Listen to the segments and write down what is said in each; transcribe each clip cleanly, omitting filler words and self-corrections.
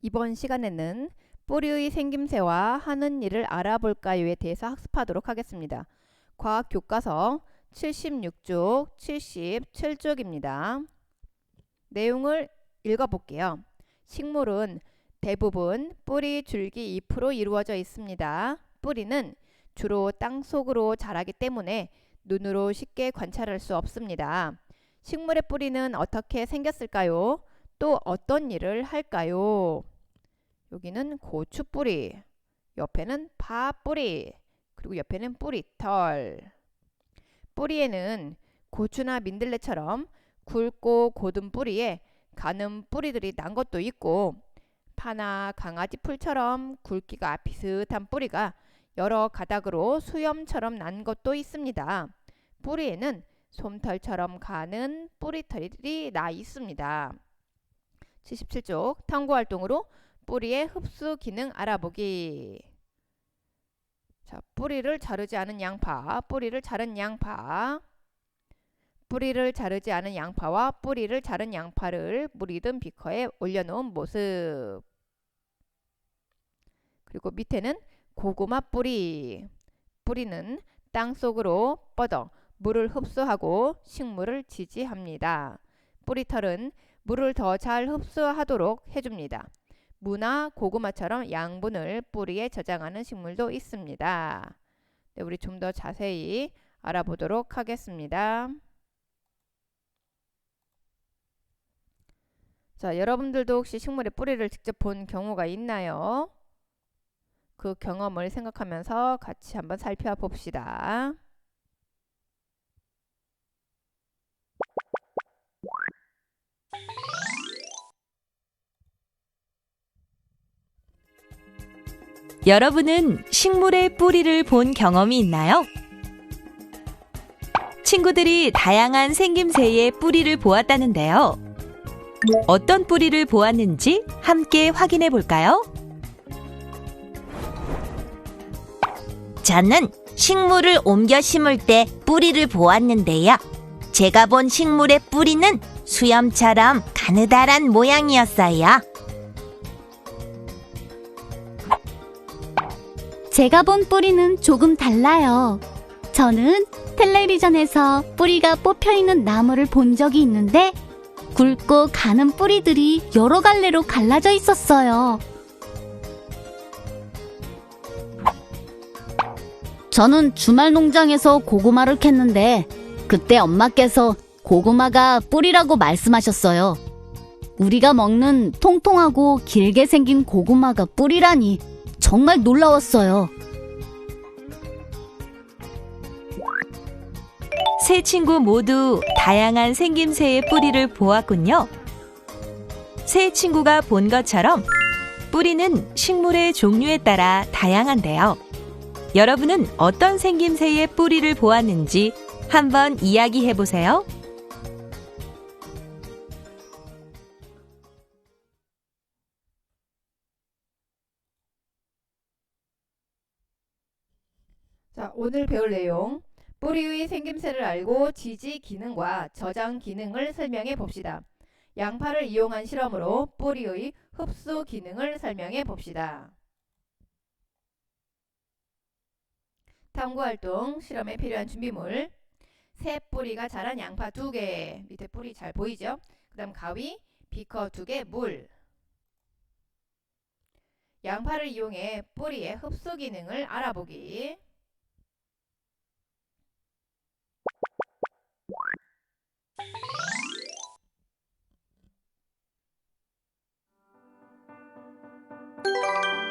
이번 시간에는 뿌리의 생김새와 하는 일을 알아볼까요에 대해서 학습하도록 하겠습니다. 과학 교과서 76쪽, 77쪽입니다. 내용을 읽어볼게요. 식물은 대부분 뿌리, 줄기, 잎으로 이루어져 있습니다. 뿌리는 주로 땅 속으로 자라기 때문에 눈으로 쉽게 관찰할 수 없습니다. 식물의 뿌리는 어떻게 생겼을까요? 또 어떤 일을 할까요? 여기는 고추 뿌리, 옆에는 파 뿌리, 그리고 옆에는 뿌리털. 뿌리에는 고추나 민들레처럼 굵고 곧은 뿌리에 가는 뿌리들이 난 것도 있고, 파나 강아지 풀처럼 굵기가 비슷한 뿌리가 여러 가닥으로 수염처럼 난 것도 있습니다. 뿌리에는 솜털처럼 가는 뿌리털이 나 있습니다. 77쪽 탐구활동으로 뿌리의 흡수 기능 알아보기. 자, 뿌리를 자르지 않은 양파, 뿌리를 자른 양파. 뿌리를 자르지 않은 양파와 뿌리를 자른 양파를 물이 든 비커에 올려놓은 모습. 그리고 밑에는 고구마 뿌리. 뿌리는 땅 속으로 뻗어 물을 흡수하고 식물을 지지합니다. 뿌리털은 물을 더 잘 흡수하도록 해줍니다. 무나 고구마처럼 양분을 뿌리에 저장하는 식물도 있습니다. 네, 우리 좀 더 자세히 알아보도록 하겠습니다. 자, 여러분들도 혹시 식물의 뿌리를 직접 본 경우가 있나요? 그 경험을 생각하면서 같이 한번 살펴봅시다. 여러분은 식물의 뿌리를 본 경험이 있나요? 친구들이 다양한 생김새의 뿌리를 보았다는데요. 어떤 뿌리를 보았는지 함께 확인해 볼까요? 저는 식물을 옮겨 심을 때 뿌리를 보았는데요. 제가 본 식물의 뿌리는 수염처럼 가느다란 모양이었어요. 제가 본 뿌리는 조금 달라요. 저는 텔레비전에서 뿌리가 뽑혀있는 나무를 본 적이 있는데 굵고 가는 뿌리들이 여러 갈래로 갈라져 있었어요. 저는 주말 농장에서 고구마를 캤는데 그때 엄마께서 고구마가 뿌리라고 말씀하셨어요. 우리가 먹는 통통하고 길게 생긴 고구마가 뿌리라니 정말 놀라웠어요. 세 친구 모두 다양한 생김새의 뿌리를 보았군요. 세 친구가 본 것처럼 뿌리는 식물의 종류에 따라 다양한데요. 여러분은 어떤 생김새의 뿌리를 보았는지 한번 이야기해 보세요. 자, 오늘 배울 내용. 뿌리의 생김새를 알고 지지 기능과 저장 기능을 설명해 봅시다. 양파를 이용한 실험으로 뿌리의 흡수 기능을 설명해 봅시다. 탐구활동 실험에 필요한 준비물. 새 뿌리가 자란 양파 2개. 밑에 뿌리 잘 보이죠? 그 다음 가위, 비커 2개, 물. 양파를 이용해 뿌리의 흡수 기능을 알아보기.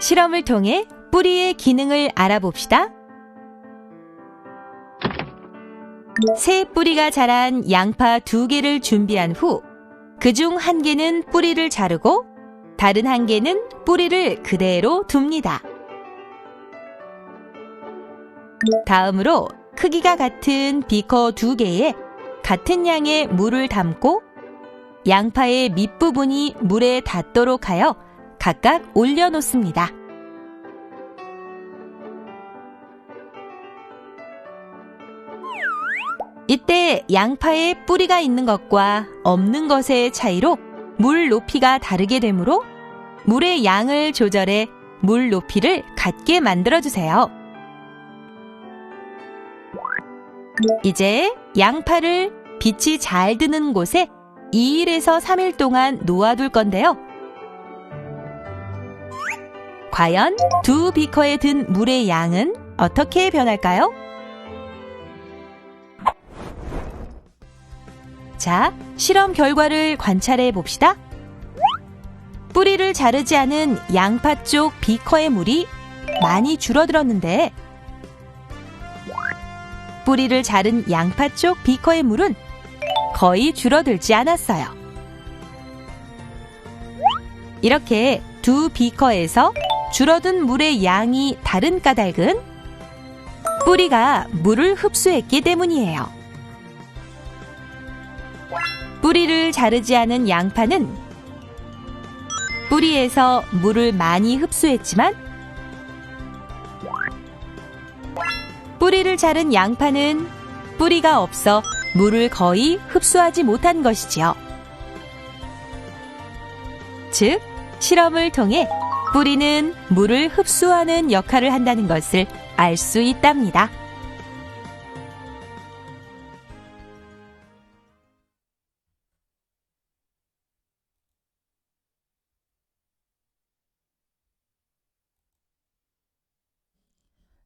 실험을 통해 뿌리의 기능을 알아봅시다. 새 뿌리가 자란 양파 2개를 준비한 후 그중 1개는 뿌리를 자르고 다른 1개는 뿌리를 그대로 둡니다. 다음으로 크기가 같은 비커 2개에 같은 양의 물을 담고 양파의 밑부분이 물에 닿도록 하여 각각 올려놓습니다. 이때 양파에 뿌리가 있는 것과 없는 것의 차이로 물 높이가 다르게 되므로 물의 양을 조절해 물 높이를 같게 만들어주세요. 이제 양파를 빛이 잘 드는 곳에 2일에서 3일 동안 놓아둘 건데요. 과연 두 비커에 든 물의 양은 어떻게 변할까요? 자, 실험 결과를 관찰해 봅시다. 뿌리를 자르지 않은 양파 쪽 비커의 물이 많이 줄어들었는데 뿌리를 자른 양파 쪽 비커의 물은 거의 줄어들지 않았어요. 이렇게 두 비커에서 줄어든 물의 양이 다른 까닭은 뿌리가 물을 흡수했기 때문이에요. 뿌리를 자르지 않은 양파는 뿌리에서 물을 많이 흡수했지만 뿌리를 자른 양파는 뿌리가 없어 물을 거의 흡수하지 못한 것이지요. 즉, 실험을 통해 뿌리는 물을 흡수하는 역할을 한다는 것을 알 수 있답니다.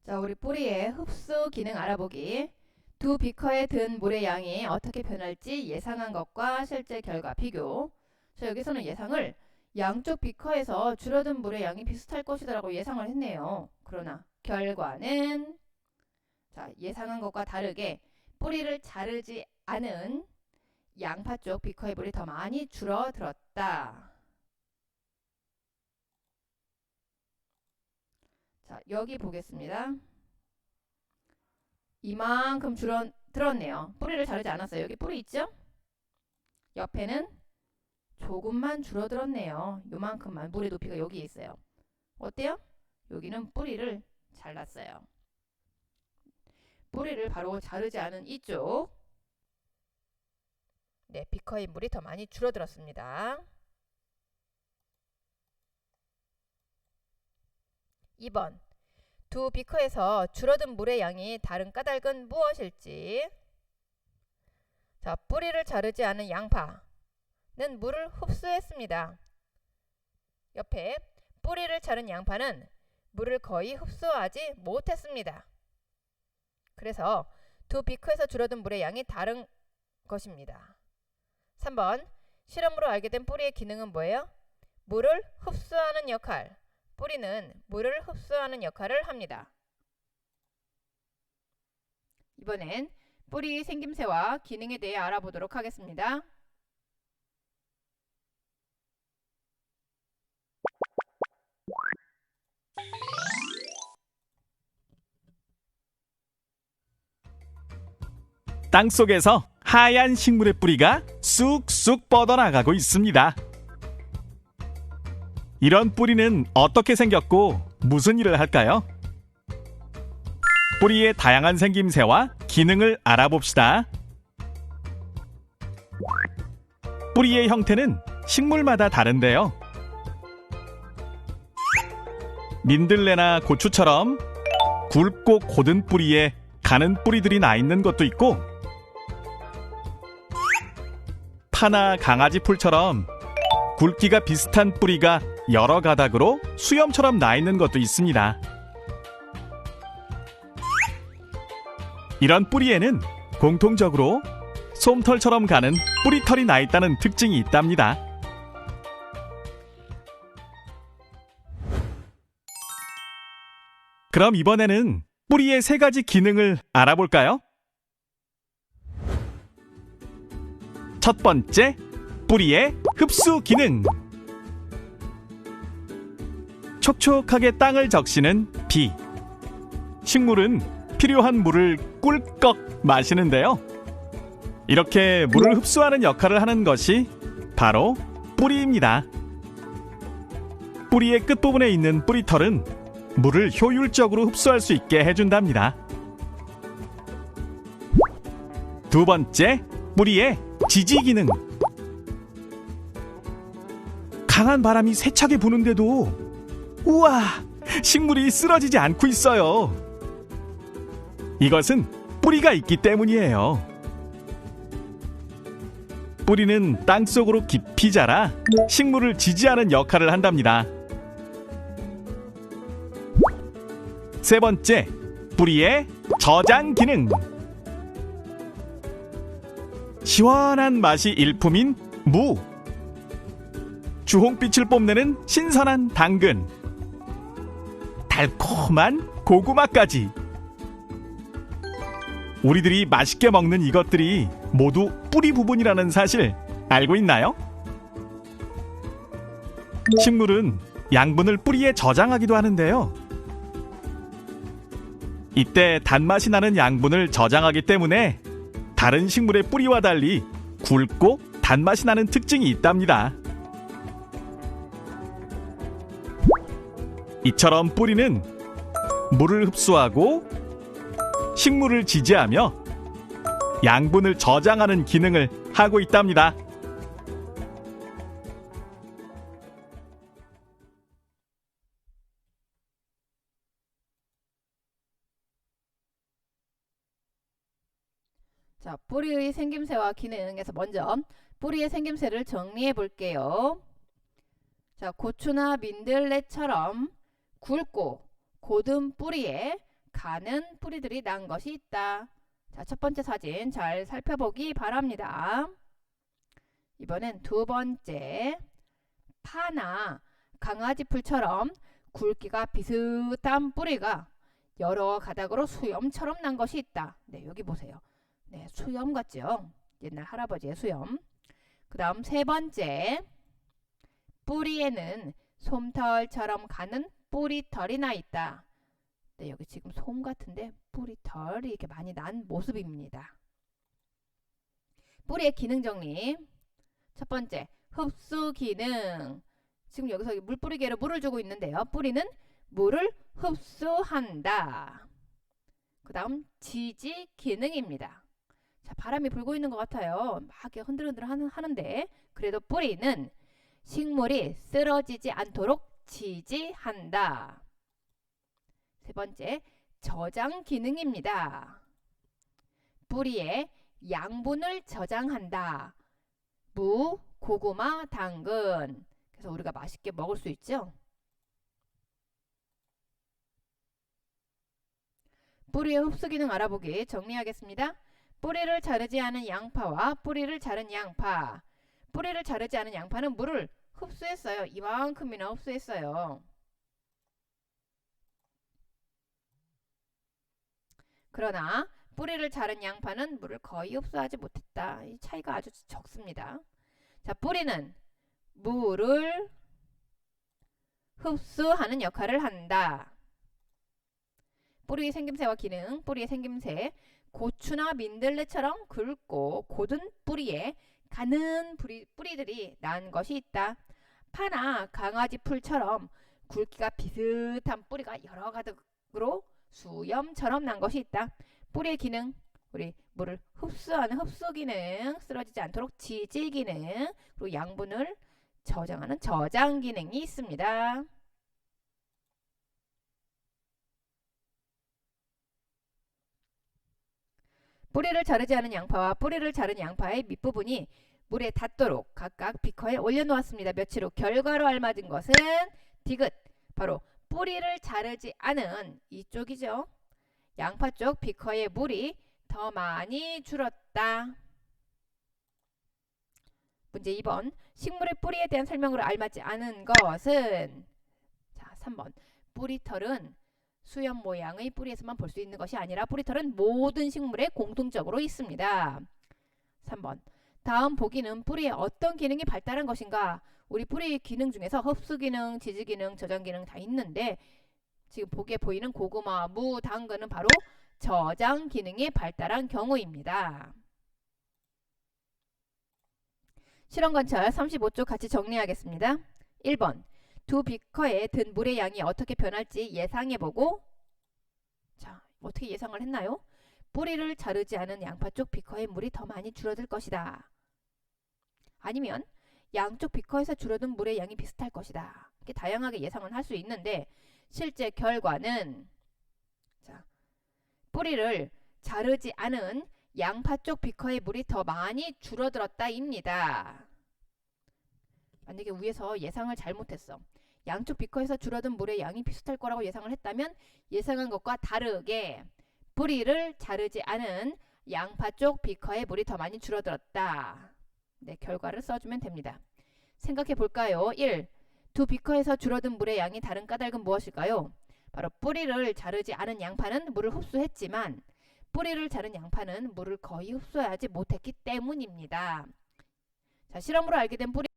자, 우리 뿌리의 흡수 기능 알아보기. 두 비커에 든 물의 양이 어떻게 변할지 예상한 것과 실제 결과 비교. 자, 여기서는 예상을 양쪽 비커에서 줄어든 물의 양이 비슷할 것이라고 예상을 했네요. 그러나 결과는 자, 예상한 것과 다르게 뿌리를 자르지 않은 양파 쪽 비커의 물이 더 많이 줄어들었다. 자, 여기 보겠습니다. 이만큼 줄어들었네요. 뿌리를 자르지 않았어요. 여기 뿌리 있죠? 옆에는 조금만 줄어들었네요. 요만큼만. 물의 높이가 여기 있어요. 어때요? 여기는 뿌리를 잘랐어요. 뿌리를 바로 자르지 않은 이쪽. 네, 비커의 물이 더 많이 줄어들었습니다. 2번. 두 비커에서 줄어든 물의 양이 다른 까닭은 무엇일지. 자, 뿌리를 자르지 않은 양파는 물을 흡수했습니다. 옆에 뿌리를 자른 양파는 물을 거의 흡수하지 못했습니다. 그래서 두 비커에서 줄어든 물의 양이 다른 것입니다. 3번. 실험으로 알게 된 뿌리의 기능은 뭐예요? 물을 흡수하는 역할. 뿌리는 물을 흡수하는 역할을 합니다. 이번엔 뿌리의 생김새와 기능에 대해 알아보도록 하겠습니다. 땅속에서 하얀 식물의 뿌리가 쑥쑥 뻗어나가고 있습니다. 이런 뿌리는 어떻게 생겼고 무슨 일을 할까요? 뿌리의 다양한 생김새와 기능을 알아봅시다. 뿌리의 형태는 식물마다 다른데요. 민들레나 고추처럼 굵고 곧은 뿌리에 가는 뿌리들이 나 있는 것도 있고, 파나 강아지 풀처럼 굵기가 비슷한 뿌리가 여러 가닥으로 수염처럼 나 있는 것도 있습니다. 이런 뿌리에는 공통적으로 솜털처럼 가는 뿌리털이 나 있다는 특징이 있답니다. 그럼 이번에는 뿌리의 3가지 기능을 알아볼까요? 첫 번째, 뿌리의 흡수 기능. 촉촉하게 땅을 적시는 비. 식물은 필요한 물을 꿀꺽 마시는데요. 이렇게 물을 흡수하는 역할을 하는 것이 바로 뿌리입니다. 뿌리의 끝부분에 있는 뿌리털은 물을 효율적으로 흡수할 수 있게 해준답니다. 두 번째, 뿌리의 지지 기능. 강한 바람이 세차게 부는데도 우와, 식물이 쓰러지지 않고 있어요. 이것은 뿌리가 있기 때문이에요. 뿌리는 땅속으로 깊이 자라 식물을 지지하는 역할을 한답니다. 세 번째, 뿌리의 저장 기능. 시원한 맛이 일품인 무, 주홍빛을 뽐내는 신선한 당근, 달콤한 고구마까지. 우리들이 맛있게 먹는 이것들이 모두 뿌리 부분이라는 사실 알고 있나요? 식물은 양분을 뿌리에 저장하기도 하는데요. 이때 단맛이 나는 양분을 저장하기 때문에 다른 식물의 뿌리와 달리 굵고 단맛이 나는 특징이 있답니다. 이처럼 뿌리는 물을 흡수하고 식물을 지지하며 양분을 저장하는 기능을 하고 있답니다. 자, 뿌리의 생김새와 기능에서 먼저 뿌리의 생김새를 정리해 볼게요. 자, 고추나 민들레처럼 굵고 고든 뿌리에 가는 뿌리들이 난 것이 있다. 자, 첫 번째 사진 잘 살펴보기 바랍니다. 이번엔 두 번째, 파나 강아지 풀처럼 굵기가 비슷한 뿌리가 여러 가닥으로 수염처럼 난 것이 있다. 네, 여기 보세요. 네, 수염 같죠? 옛날 할아버지의 수염. 그 다음 세 번째, 뿌리에는 솜털처럼 가는 뿌리털이 나 있다. 네, 여기 지금 솜 같은데 뿌리털이 이렇게 많이 난 모습입니다. 뿌리의 기능 정리. 첫 번째, 흡수 기능. 지금 여기서 물뿌리개로 물을 주고 있는데요. 뿌리는 물을 흡수한다. 그 다음 지지 기능입니다. 자, 바람이 불고 있는 것 같아요. 막 이렇게 흔들흔들 하는데 그래도 뿌리는 식물이 쓰러지지 않도록 지지한다. 세 번째, 저장 기능입니다. 뿌리에 양분을 저장한다. 무, 고구마, 당근. 그래서 우리가 맛있게 먹을 수 있죠. 뿌리의 흡수 기능 알아보기 정리하겠습니다. 뿌리를 자르지 않은 양파와 뿌리를 자른 양파. 뿌리를 자르지 않은 양파는 물을 흡수했어요. 이만큼이나 흡수했어요. 그러나 뿌리를 자른 양파는 물을 거의 흡수하지 못했다. 이 차이가 아주 적습니다. 자, 뿌리는 물을 흡수하는 역할을 한다. 뿌리의 생김새와 기능. 뿌리의 생김새. 고추나 민들레처럼 굵고 고든 뿌리에 가는 뿌리들이 난 것이 있다. 파나 강아지 풀처럼 굵기가 비슷한 뿌리가 여러 가닥으로 수염처럼 난 것이 있다. 뿌리의 기능, 우리 물을 흡수하는 흡수 기능, 쓰러지지 않도록 지지 기능, 그리고 양분을 저장하는 저장 기능이 있습니다. 뿌리를 자르지 않은 양파와 뿌리를 자른 양파의 밑부분이 물에 닿도록 각각 비커에 올려놓았습니다. 며칠 후 결과로 알맞은 것은 디귿, 바로 뿌리를 자르지 않은 이쪽이죠. 양파 쪽 비커의 물이 더 많이 줄었다. 문제 2번, 식물의 뿌리에 대한 설명으로 알맞지 않은 것은, 자, 3번, 뿌리털은 수염 모양의 뿌리에서만 볼 수 있는 것이 아니라 뿌리털은 모든 식물에 공통적으로 있습니다. 3번, 다음 보기는 뿌리에 어떤 기능이 발달한 것인가? 우리 뿌리의 기능 중에서 흡수 기능, 지지 기능, 저장 기능 다 있는데 지금 보기에 보이는 고구마, 무, 당근은 바로 저장 기능이 발달한 경우입니다. 실험 관찰 35쪽 같이 정리하겠습니다. 1번, 두 비커에 든 물의 양이 어떻게 변할지 예상해보고, 자, 어떻게 예상을 했나요? 뿌리를 자르지 않은 양파 쪽 비커에 물이 더 많이 줄어들 것이다. 아니면 양쪽 비커에서 줄어든 물의 양이 비슷할 것이다. 이렇게 다양하게 예상은 할 수 있는데 실제 결과는 자, 뿌리를 자르지 않은 양파 쪽 비커의 물이 더 많이 줄어들었다입니다. 만약에 위에서 예상을 잘못했어. 양쪽 비커에서 줄어든 물의 양이 비슷할 거라고 예상을 했다면 예상한 것과 다르게 뿌리를 자르지 않은 양파 쪽 비커의 물이 더 많이 줄어들었다. 네, 결과를 써주면 됩니다. 생각해 볼까요? 1. 두 비커에서 줄어든 물의 양이 다른 까닭은 무엇일까요? 바로 뿌리를 자르지 않은 양파는 물을 흡수했지만 뿌리를 자른 양파는 물을 거의 흡수하지 못했기 때문입니다. 자, 실험으로 알게 된 뿌리